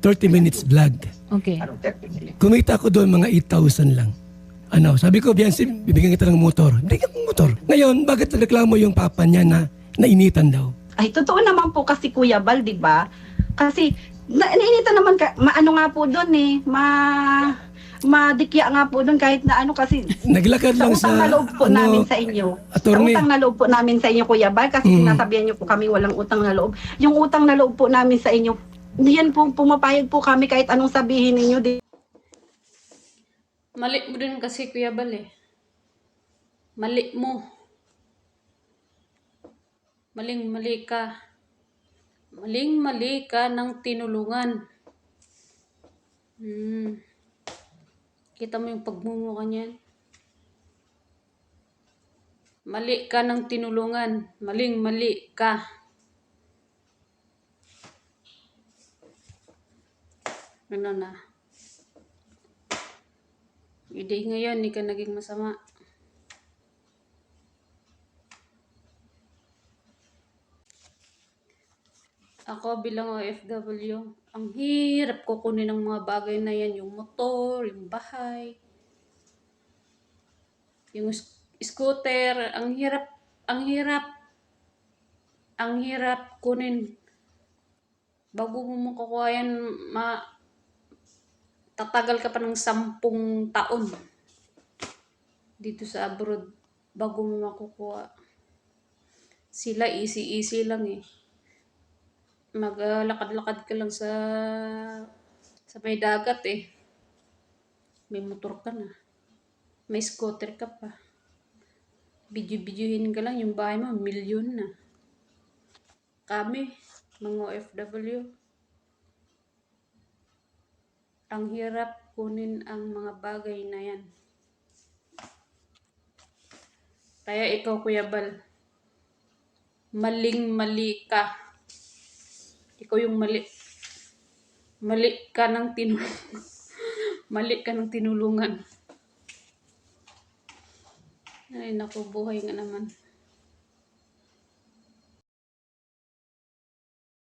30 minutes vlog. Okay. Kumita ko doon mga 8,000 lang. Sabi ko, Biancy, bibigyan kita ng motor. Hindi ka motor. Ngayon, bakit reklamo yung papa niya na nainitan daw? Ay, totoo naman po kasi Kuya Bal, di ba? Kasi, nainitan naman, maano nga po doon madikya nga po doon kahit na kasi Naglakad lang utang sa, na loob po namin sa inyo. attorney. Sa utang na loob po namin sa inyo, Kuya Bal, kasi sinasabihan niyo po kami walang utang na loob. Yung utang na loob po namin sa inyo, yan po, pumapayag po kami kahit anong sabihin ninyo. Mali mo din kasi, Kuya Bal eh. Mali mo. Maling-mali ka. Maling-mali ka ng tinulungan. Kita mo yung pagmumukha niyan? Mali ka ng tinulungan. Maling-mali ka. Ano na? Hindi ngayon, hindi ka naging masama. Ako bilang OFW, ang hirap ko kunin ng mga bagay na yan, yung motor, yung bahay, yung scooter, ang hirap kunin. Bago mo makukuha yan, tatagal ka pa ng 10 taon dito sa abroad bago mo makukuha. Sila easy lang eh. Maglakad-lakad ka lang sa may dagat eh. May motor ka na. May scooter ka pa. Video-videohin ka lang, yung bahay mo, milyon na. Kami, mga OFW, ang hirap kunin ang mga bagay na yan. Kaya ikaw, Kuya Bal, maling-mali ka. Ikaw yung mali. Mali ka ng mali ka ng tinulungan. Ay, naku, buhay nga naman.